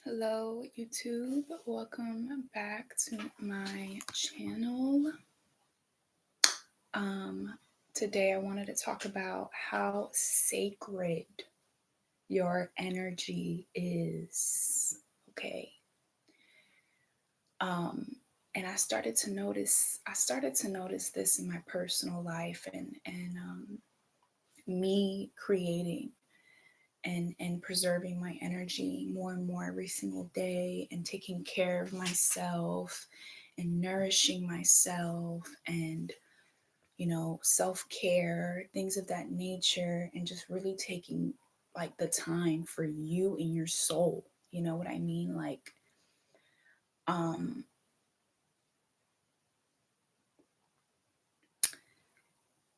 Hello, YouTube. Welcome back to my channel. Um, Today I wanted to talk about how sacred your energy is. Okay. Um, and I started to notice this in my personal life and me creating and preserving my energy more and more every single day and taking care of myself and nourishing myself and self-care, things of that nature, and just really taking like the time for you and your soul. You know what I mean? Um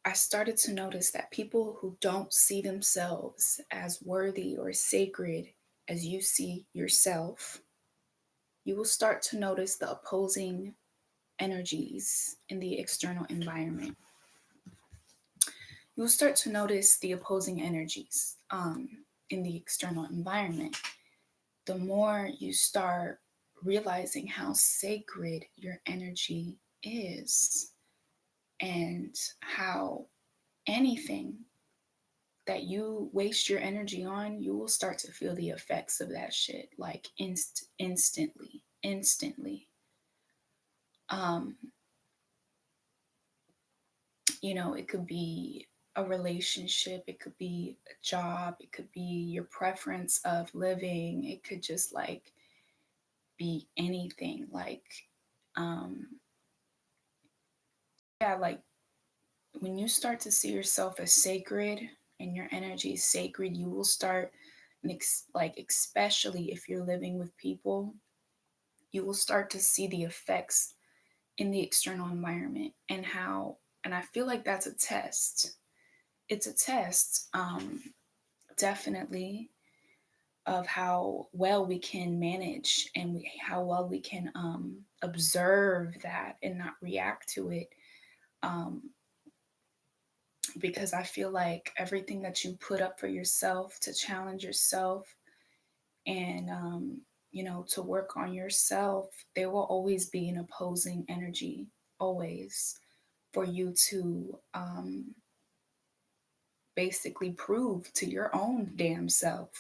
I started to notice that people who don't see themselves as worthy or sacred as you see yourself, you will start to notice the opposing energies in the external environment. You'll start to notice the opposing energies in the external environment. The more you start realizing how sacred your energy is and how anything that you waste your energy on, you will start to feel the effects of that shit like instantly. Um, it could be a relationship, it could be a job, it could be your preference of living, it could just like be anything. Um, like when you start to see yourself as sacred and your energy is sacred, you will start, especially if you're living with people, you will start to see the effects in the external environment and I feel like that's a test. It's a test, definitely, of how well we can manage and how well we can observe that and not react to it. Um, because I feel like everything that you put up for yourself to challenge yourself and, to work on yourself, there will always be an opposing energy, always, for you to basically prove to your own damn self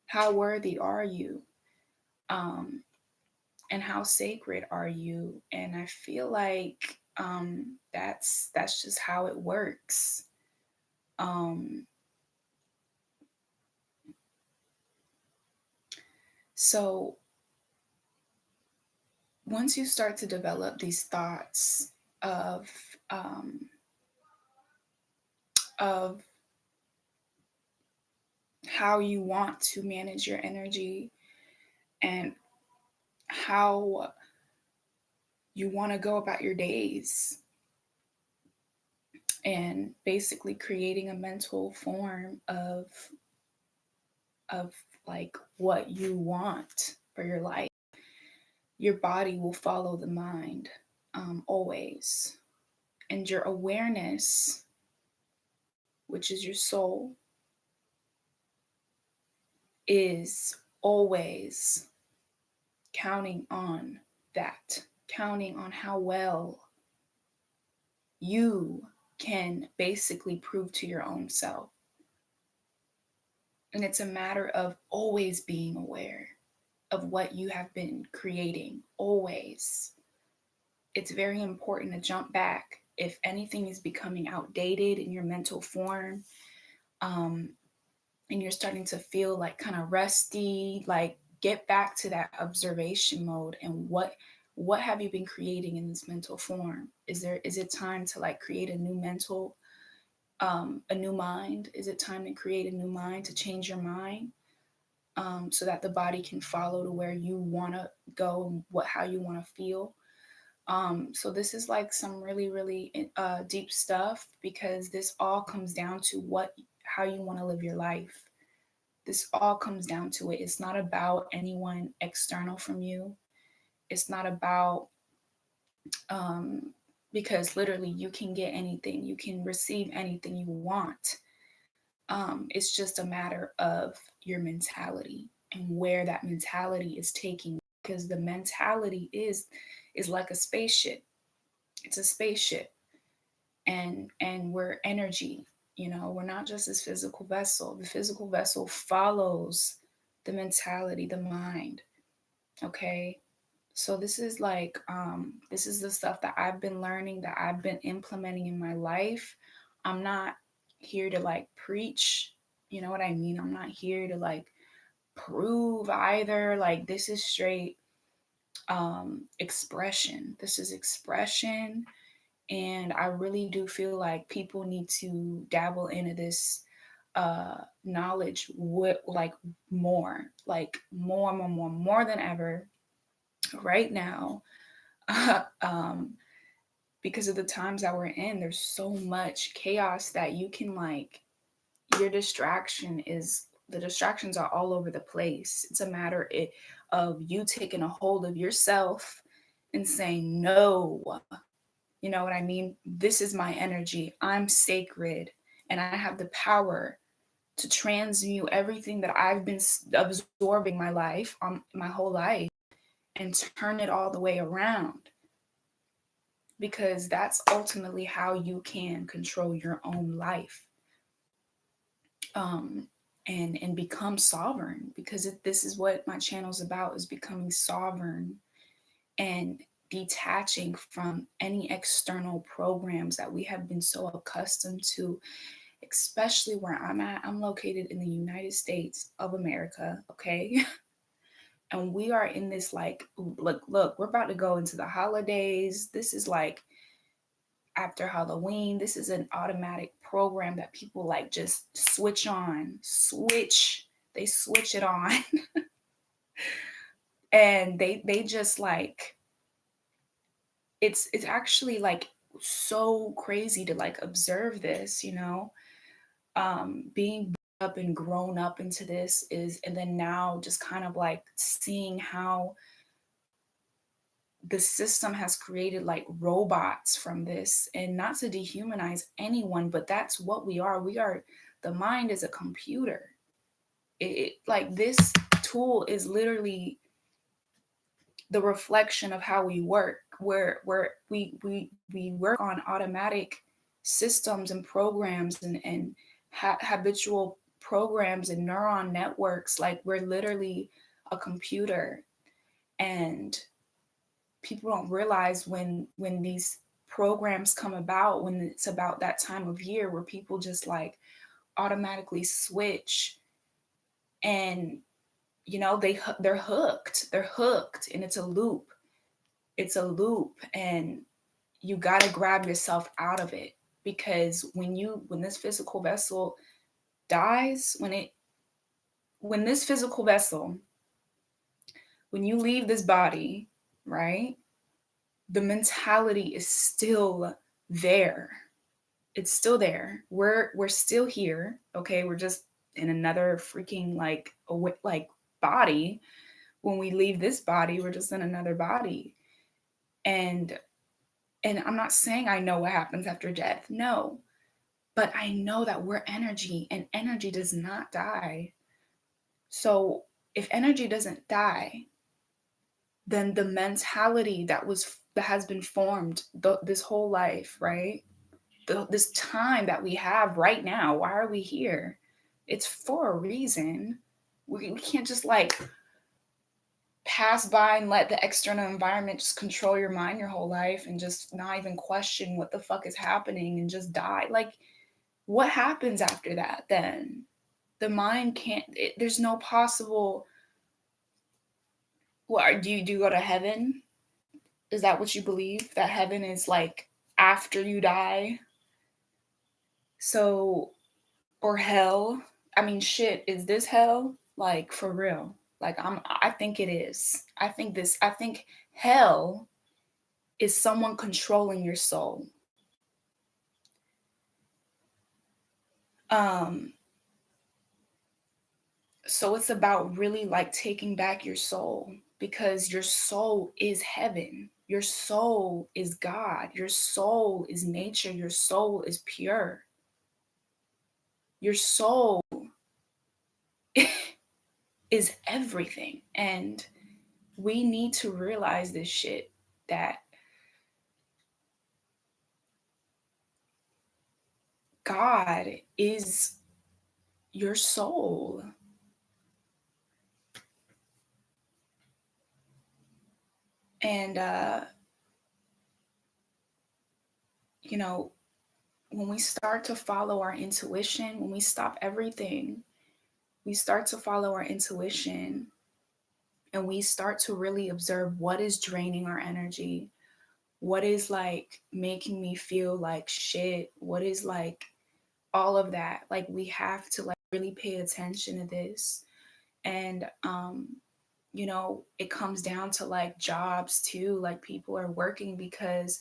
how worthy are you, um, and how sacred are you. And I feel like that's just how it works. Um, so once you start to develop these thoughts of um, of how you want to manage your energy and how you want to go about your days, and basically creating a mental form of like what you want for your life, your body will follow the mind, always. And your awareness, which is your soul, is always counting on that, counting on how well you can basically prove to your own self. And it's a matter of always being aware of what you have been creating, always. It's very important to jump back if anything is becoming outdated in your mental form, um, and you're starting to feel like kind of rusty. Like, get back to that observation mode and what have you been creating in this mental form? Is it time to like create a new mental, a new mind? Is it time to create a new mind, to change your mind, so that the body can follow to where you want to go and how you want to feel? So this is like some really, really deep stuff, because this all comes down to how you want to live your life. This all comes down to it. It's not about anyone external from you. It's not about, um, because literally you can get anything, you can receive anything you want. It's just a matter of your mentality and where that mentality is taking, because the mentality is like a spaceship. It's a spaceship, and we're energy. We're not just this physical vessel. The physical vessel follows the mentality, the mind. Okay. So this is like this is the stuff that I've been learning, that I've been implementing in my life. I'm not here to like preach, you know what I mean? I'm not here to like prove either. Like, this is straight expression. This is expression. And I really do feel like people need to dabble into this knowledge with like more than ever right now. um because of the times that we're in, there's so much chaos that you can like, your the distractions are all over the place. It's a matter of you taking a hold of yourself and saying no. You know what I mean? This is my energy. I'm sacred, and I have the power to transmute everything that I've been absorbing my life, my whole life, and turn it all the way around. Because that's ultimately how you can control your own life, um, and become sovereign. Because this is what my channel is about: is becoming sovereign and detaching from any external programs that we have been so accustomed to, especially where I'm at. I'm located in the United States of America, okay? And we are in this like, look, we're about to go into the holidays. This is like after Halloween. This is an automatic program that people like just switch on, they switch it on. And they just like, it's actually like so crazy to like observe this, being up and grown up into this is, and then now just kind of like seeing how the system has created like robots from this. And not to dehumanize anyone, but that's what we are. The mind is a computer. Like, this tool is literally the reflection of how we work, where we work on automatic systems and programs, and habitual programs and neuron networks. Like, we're literally a computer. And people don't realize when these programs come about, when it's about that time of year where people just like automatically switch, and they're hooked, and it's a loop, and you got to grab yourself out of it. Because when this physical vessel dies, when this physical vessel, when you leave this body, right, the mentality is still there. It's still there. We're still here, okay? We're just in another freaking like body. When we leave this body, we're just in another body. And I'm not saying I know what happens after death. No. But I know that we're energy, and energy does not die. So if energy doesn't die, then the mentality that has been formed this whole life, right? This time that we have right now, why are we here? It's for a reason. We can't just like pass by and let the external environment just control your mind your whole life and just not even question what the fuck is happening and just die. Like, what happens after that then? The mind can't, there's no possible. Do you go to heaven? Is that what you believe, that heaven is like after you die? So, or hell? I mean, shit, is this hell? Like, for real? Like, I think it is. I think hell is someone controlling your soul. um so it's about really like taking back your soul, because your soul is heaven. Your soul is God. Your soul is nature. Your soul is pure. Your soul is everything. And we need to realize this shit, that God is your soul. And, you know, when we start to follow our intuition, when we stop everything, we start to follow our intuition and we start to really observe what is draining our energy, what is like making me feel like shit, what is like all of that. Like we have to like really pay attention to this. And you know, it comes down to like jobs too. Like people are working because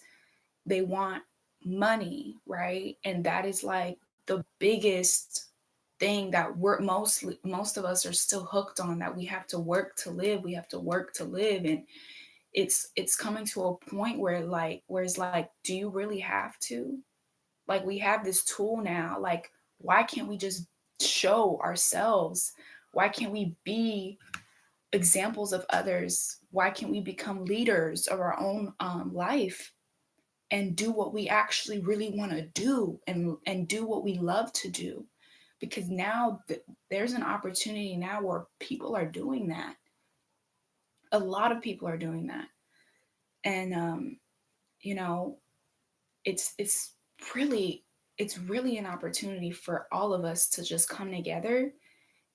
they want money, right? And that is like the biggest thing that most of us are still hooked on, that we have to work to live, we have to work to live. And it's coming to a point where it's like, do you really have to? Like we have this tool now, like why can't we just show ourselves? Why can't we be examples of others? Why can't we become leaders of our own life and do what we actually really want to do, and do what we love to do? Because now there's an opportunity now where people are doing that. A lot of people are doing that. And you know, it's really it's really an opportunity for all of us to just come together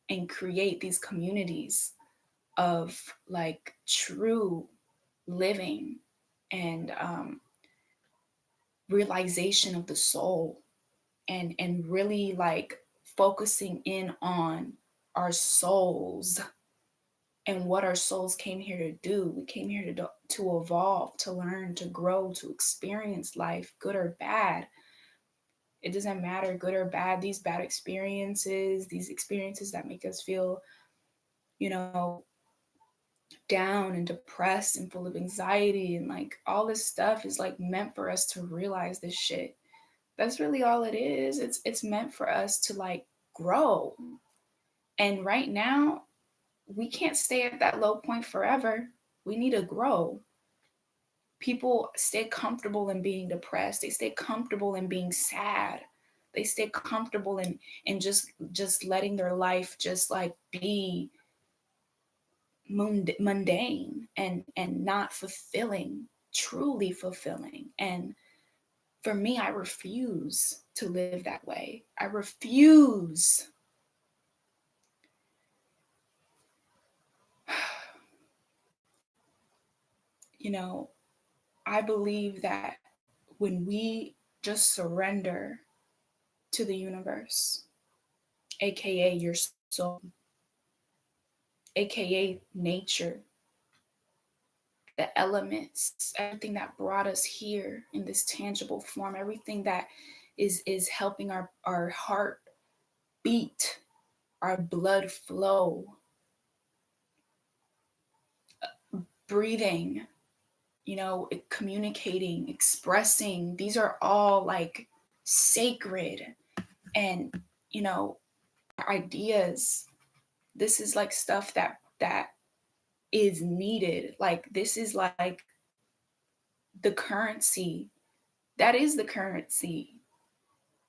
and create these communities of like true living and realization of the soul, and really like focusing in on our souls and what our souls came here to do. We came here to evolve, to learn, to grow, to experience life, good or bad. It doesn't matter, good or bad. These bad experiences, these experiences that make us feel, you know, down and depressed and full of anxiety and like all this stuff is like meant for us to realize this shit. That's really all it is. It's meant for us to like grow. And right now, we can't stay at that low point forever. We need to grow. People stay comfortable in being depressed. They stay comfortable in being sad. They stay comfortable in just letting their life just like be mundane and not fulfilling, truly fulfilling. And for me, I refuse to live that way. I refuse. You know, I believe that when we just surrender to the universe, aka your soul, aka nature, the elements, everything that brought us here in this tangible form, everything that is helping our heart beat, our blood flow, breathing, you know, communicating, expressing, these are all like sacred. And, you know, ideas, this is like stuff that is needed. Like this is like the currency. That is the currency.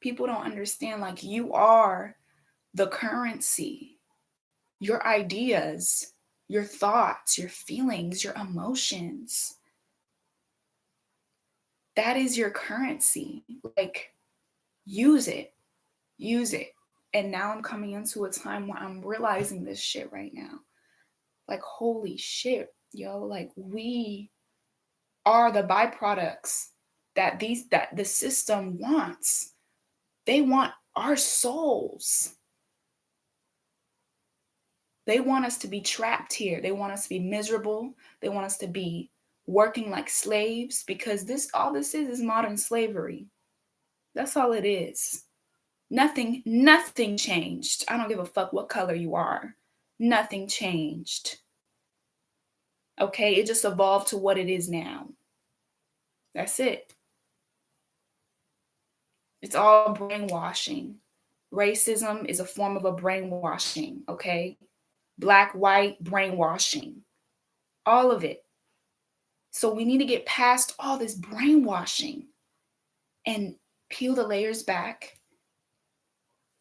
People don't understand, like you are the currency. Your ideas, your thoughts, your feelings, your emotions, that is your currency. Like use it. Use it. And now I'm coming into a time where I'm realizing this shit right now. Like holy shit, yo, like we are the byproducts that the system wants. They want our souls. They want us to be trapped here. They want us to be miserable. They want us to be working like slaves, because this is modern slavery. That's all it is. Nothing changed. I don't give a fuck what color you are. Nothing changed. Okay, it just evolved to what it is now. That's it. It's all brainwashing. Racism is a form of a brainwashing, okay? black, white, brainwashing, all of it. So we need to get past all this brainwashing and peel the layers back,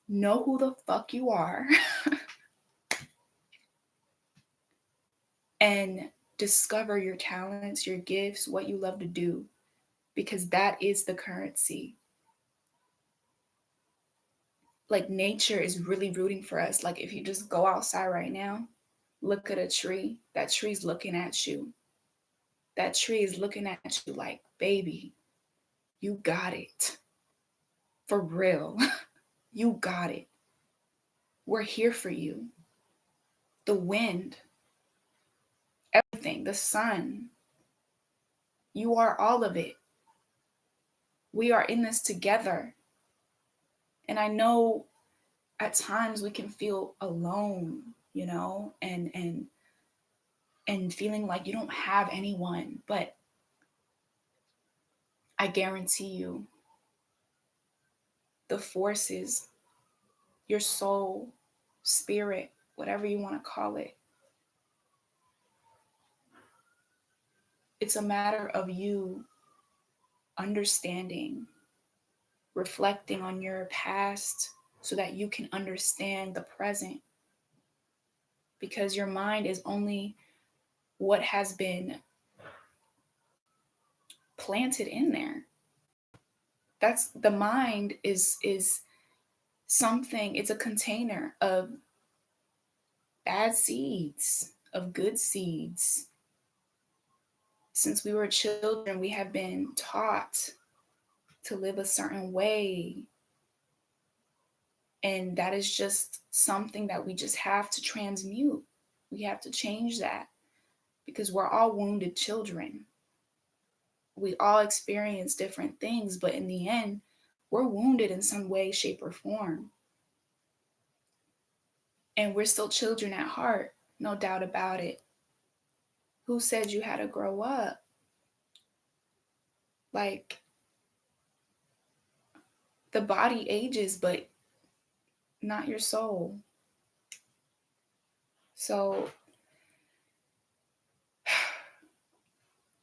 know who the fuck you are, and discover your talents, your gifts, what you love to do, because that is the currency. Like nature is really rooting for us. Like if you just go outside right now, look at a tree, that tree's looking at you. That tree is looking at you like, baby, you got it. For real. You got it. We're here for you. The wind, everything, the sun, you are all of it. We are in this together. And I know at times we can feel alone, and feeling like you don't have anyone, but I guarantee you the forces, your soul, spirit, whatever you want to call it, it's a matter of you understanding, reflecting on your past so that you can understand the present. Because your mind is only what has been planted in there. That's the mind is something, it's a container of bad seeds, of good seeds. Since we were children, we have been taught to live a certain way. And that is just something that we just have to transmute. We have to change that because we're all wounded children. We all experience different things, but in the end, we're wounded in some way, shape, or form. And we're still children at heart, no doubt about it. Who said you had to grow up? Like, the body ages, but not your soul. So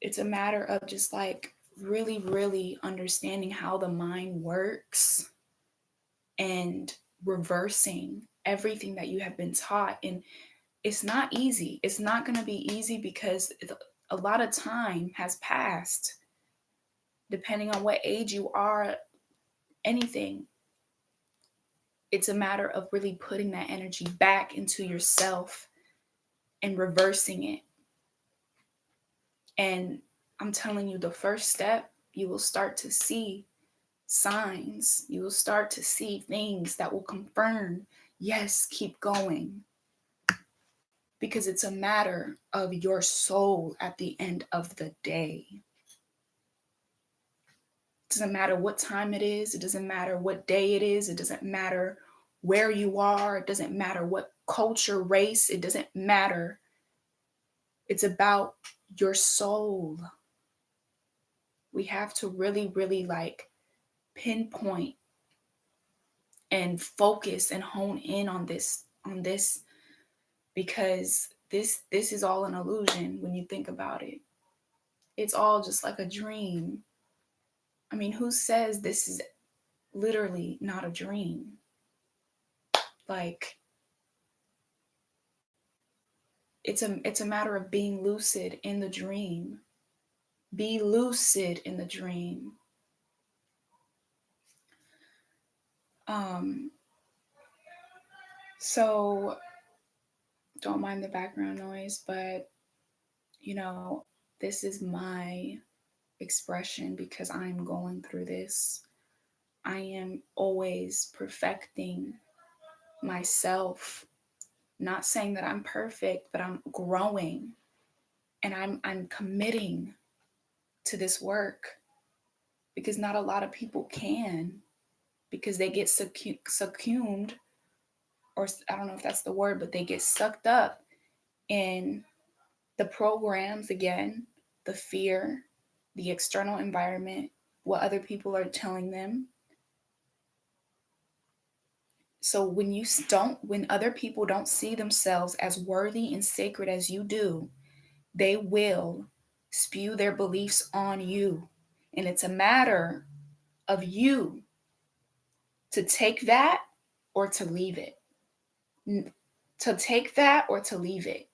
it's a matter of just like really, really understanding how the mind works and reversing everything that you have been taught. And it's not easy. It's not going to be easy because a lot of time has passed, depending on what age you are, anything. It's a matter of really putting that energy back into yourself and reversing it. And I'm telling you, the first step, you will start to see signs. You will start to see things that will confirm, yes, keep going. Because it's a matter of your soul at the end of the day. It doesn't matter what time it is. It doesn't matter what day it is. It doesn't matter where you are. It doesn't matter what culture, race. It doesn't matter. It's about your soul. We have to really, really like pinpoint and focus and hone in on this, because this is all an illusion when you think about it. It's all just like a dream. I mean, who says this is literally not a dream? Like, it's a matter of being lucid in the dream. Be lucid in the dream. So don't mind the background noise, but this is my expression because I'm going through this. I am always perfecting myself. Not saying that I'm perfect, but I'm growing, and I'm committing to this work because not a lot of people can, because they get succumbed, or I don't know if that's the word, but they get sucked up in the programs again, the fear, the external environment, what other people are telling them. So when other people don't see themselves as worthy and sacred as you do, they will spew their beliefs on you. And it's a matter of you to take that or to leave it. To take that or to leave it.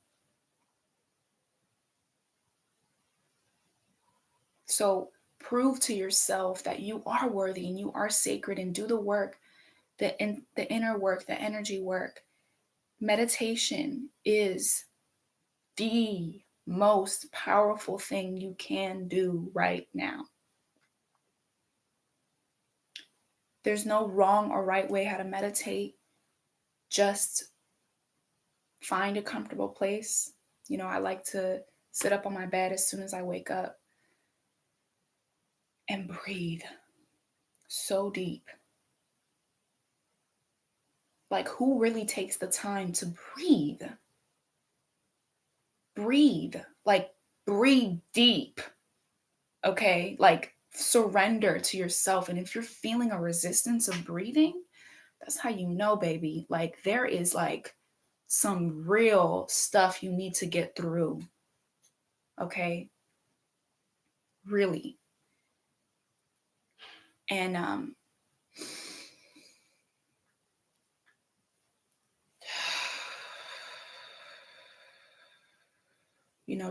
So prove to yourself that you are worthy and you are sacred, and do the work, the inner work, the energy work. Meditation is the most powerful thing you can do right now. There's no wrong or right way how to meditate. Just find a comfortable place. I like to sit up on my bed as soon as I wake up and breathe so deep. Like, who really takes the time to breathe? Breathe. Like, breathe deep. Okay? Like, surrender to yourself. And if you're feeling a resistance of breathing, that's how you know, baby. Like, there is like some real stuff you need to get through. Okay? Really. And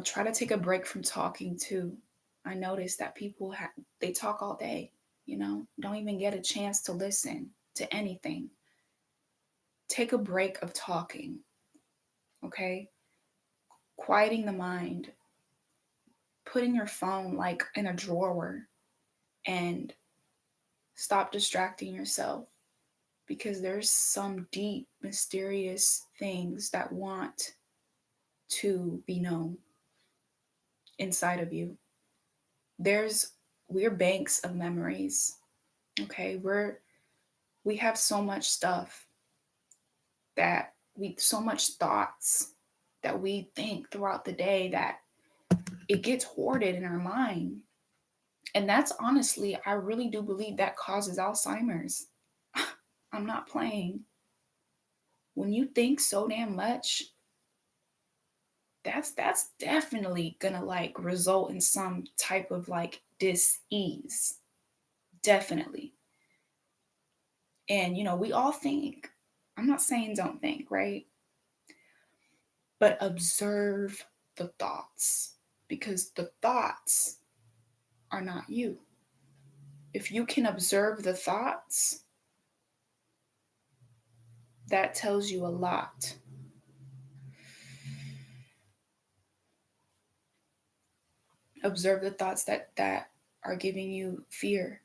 try to take a break from talking too. I noticed that people they talk all day, don't even get a chance to listen to anything. Take a break of talking, okay? Quieting the mind, putting your phone like in a drawer, and stop distracting yourself, because there's some deep, mysterious things that want to be known inside of you. We're banks of memories. Okay, we have so much stuff so much thoughts that we think throughout the day, that it gets hoarded in our mind. And that's honestly, I really do believe that causes Alzheimer's. I'm not playing. When you think so damn much, that's definitely gonna like result in some type of like dis-ease. Definitely. And we all think. I'm not saying don't think, right? But observe the thoughts, because the thoughts are not you. If you can observe the thoughts, that tells you a lot. Observe the thoughts that are giving you fear,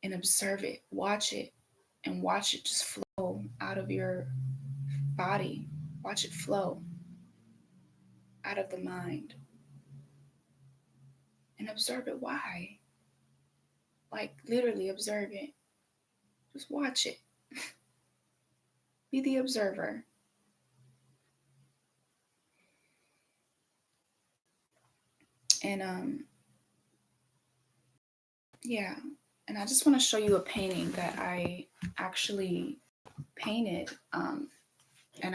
and observe it, watch it, and watch it just flow out of your body. Watch it flow out of the mind, and observe it. Why? Like, literally observe it. Just watch it. Be the observer. And yeah. And I just want to show you a painting that I actually painted. And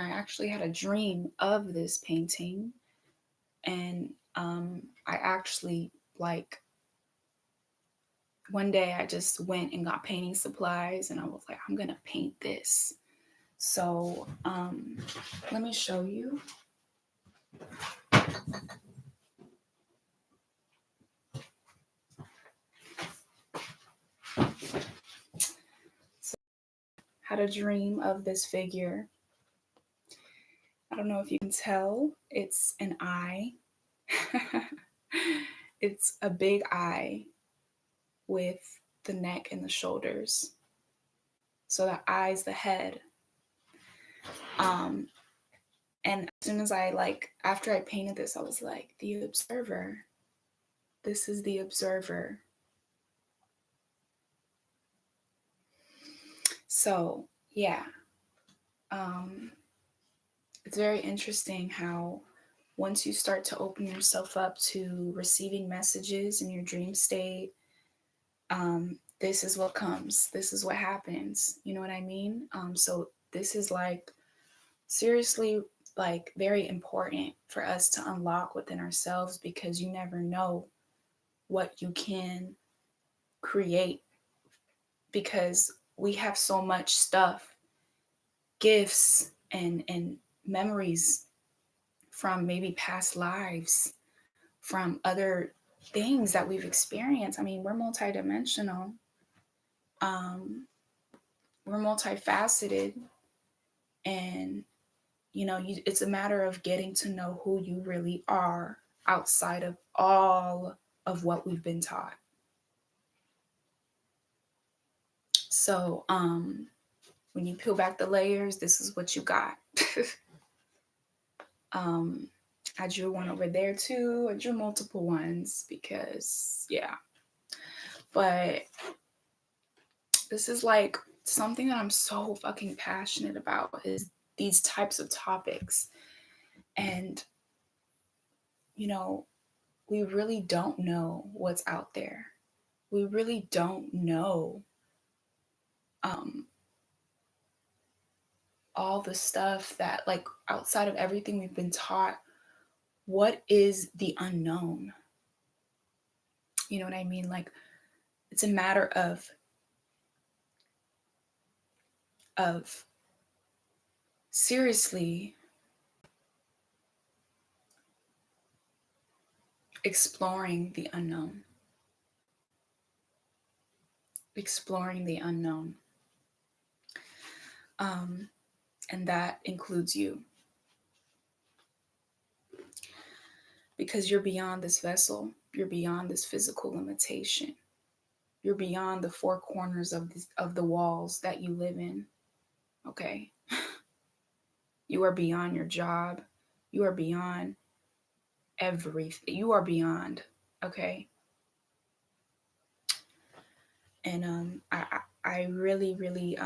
I actually had a dream of this painting. And I actually, like, one day I just went and got painting supplies, and I was like, I'm going to paint this. So let me show you. So, had a dream of this figure. I don't know if you can tell, it's an eye. It's a big eye with the neck and the shoulders. So the eye's the head. And as soon as after I painted this, I was like, the observer. This is the observer. So yeah. It's very interesting how once you start to open yourself up to receiving messages in your dream state, this is what comes, this is what happens. You know what I mean? So this is like seriously like very important for us to unlock within ourselves, because you never know what you can create, because we have so much stuff, gifts and memories from maybe past lives, from other things that we've experienced. I mean, we're multidimensional. Um, we're multifaceted, and it's a matter of getting to know who you really are outside of all of what we've been taught. So, when you peel back the layers, this is what you got. um, I drew one over there too. I drew multiple ones because, yeah. But this is like something that I'm so fucking passionate about, is these types of topics. And, we really don't know what's out there. We really don't know um, all the stuff that, like, outside of everything we've been taught, what is the unknown? You know what I mean? Like, it's a matter of seriously exploring the unknown. Exploring the unknown. And that includes you. Because you're beyond this vessel. You're beyond this physical limitation. You're beyond the four corners of the walls that you live in. Okay? You are beyond your job. You are beyond everything. You are beyond. Okay? And I really, really,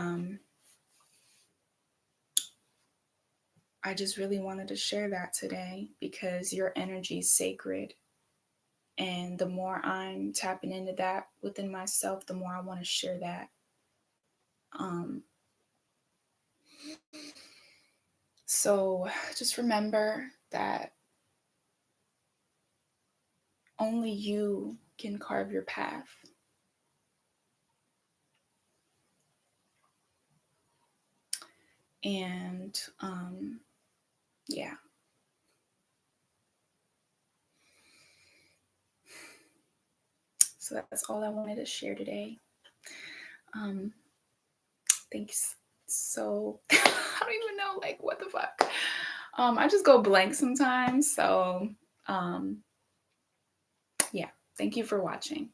I just really wanted to share that today, because your energy is sacred. And the more I'm tapping into that within myself, the more I want to share that. So just remember that only you can carve your path. And yeah. So that's all I wanted to share today. Thanks. So I don't even know, like, what the fuck. I just go blank sometimes. So yeah. Thank you for watching.